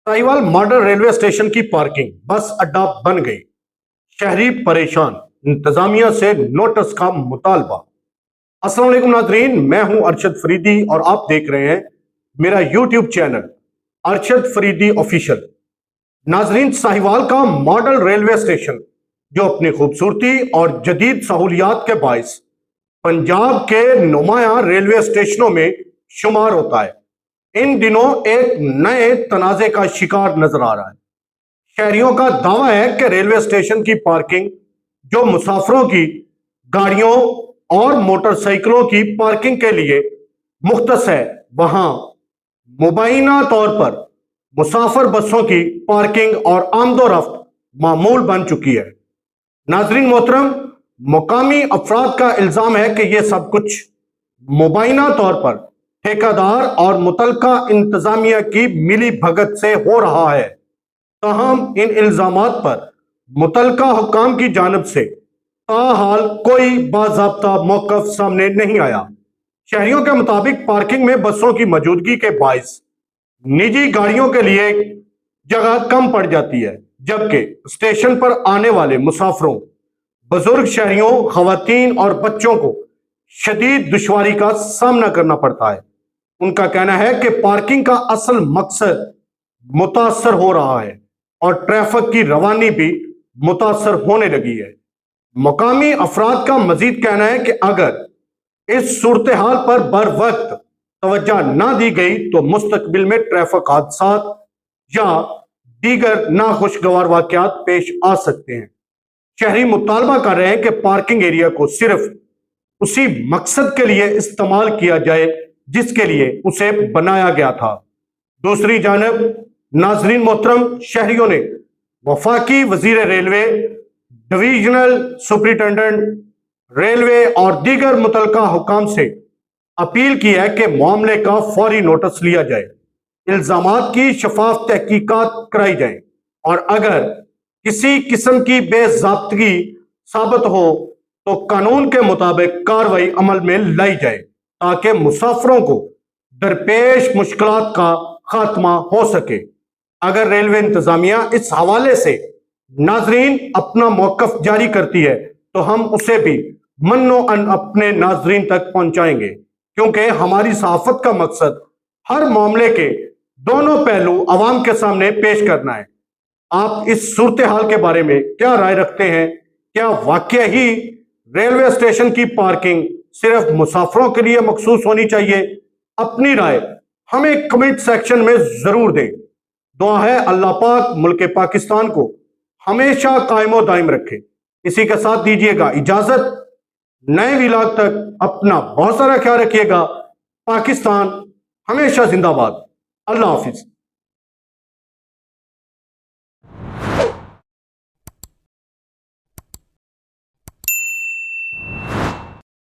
Sahiwal model railway station की parking बस अड्डा बन गई। शहरी परेशान, इंतजामिया से नोटिस का मुतालबा। अस्सलाम वालेकुम नाजरीन, मैं हूं अरशद फरीदी और आप देख रहे हैं मेरा YouTube channel Arshad Faridi official. नाजरीन, साहिवाल का मॉडल रेलवे स्टेशन जो अपनी खूबसूरती और जदीद सहूलियात के बायस पंजाब के नुमाया रेलवे स्टेशनों में शुमार होता है, इन दिनों एक नए तनाजे का शिकार नजर आ रहा है। शहरियों का दावा है कि रेलवे स्टेशन की पार्किंग, जो मुसाफिरों की गाड़ियों और मोटरसाइकिलों की पार्किंग के लिए मुख्तस है, वहां मुबैना तौर पर मुसाफिर बसों की पार्किंग और आमदोरफ्त मामूल बन चुकी है। नाजरीन मोहतरम, मुकामी अफराद का इल्जाम है कि यह सब कुछ मुबैना तौर पर ठेकेदार और मुतलका इंतजामिया की मिली भगत से हो रहा है। ताहम इन इल्जामात पर मुतलका हुक्काम की जानिब से ताहाल कोई बाज़ाब्ता मौक़िफ़ सामने नहीं आया। शहरियों के मुताबिक पार्किंग में बसों की मौजूदगी के बायस निजी गाड़ियों के लिए जगह कम पड़ जाती है, जबकि स्टेशन पर आने वाले मुसाफिरों, बुजुर्ग शहरियों, खवातीन और बच्चों को शदीद दुश्वारी का सामना करना पड़ता है। उनका कहना है कि पार्किंग का असल मकसद मुतासर हो रहा है और ट्रैफिक की रवानी भी मुतासर होने लगी है। मुकामी अफराद का मजीद कहना है कि अगर इस सूरत हाल पर बर वक्त तवज्जो ना दी गई तो मुस्तकबिल में ट्रैफिक हादसात या दीगर नाखुशगवार वाकयात पेश आ सकते हैं। शहरी मुतालबा कर रहे हैं कि पार्किंग एरिया को सिर्फ उसी मकसद के लिए इस्तेमाल किया जाए जिसके लिए उसे बनाया गया था। दूसरी जानब नाजरीन मोहतरम, शहरियों ने वफाकी वजीर रेलवे, डिवीजनल सुपरिटेंडेंट रेलवे और दीगर मुतलका हुकाम से अपील की है कि मामले का फौरी नोटिस लिया जाए, इल्जामात की शफाफ तहकीकात कराई जाए और अगर किसी किस्म की बेज़ाब्तगी साबित हो तो कानून के मुताबिक कार्रवाई अमल में लाई जाए ताकि मुसाफिरों को दरपेश मुश्किलात का खात्मा हो सके। अगर रेलवे इंतजामिया इस हवाले से नाजरीन अपना मौकफ जारी करती है तो हम उसे भी मन्नो अन अपने नाजरीन तक पहुंचाएंगे, क्योंकि हमारी सहाफत का मकसद हर मामले के दोनों पहलू अवाम के सामने पेश करना है। आप इस सूरत हाल के बारे में क्या राय रखते हैं? क्या वाकई ही रेलवे स्टेशन की पार्किंग सिर्फ मुसाफिरों के लिए मखसूस होनी चाहिए? अपनी राय हमें कमेंट सेक्शन में जरूर दें। दुआ है अल्लाह पाक मुल्क पाकिस्तान को हमेशा कायमो दाइम रखे। इसी के साथ दीजिएगा इजाजत। नए व्लॉग तक अपना बहुत सारा ख्याल रखिएगा। पाकिस्तान हमेशा जिंदाबाद। अल्लाह हाफिज।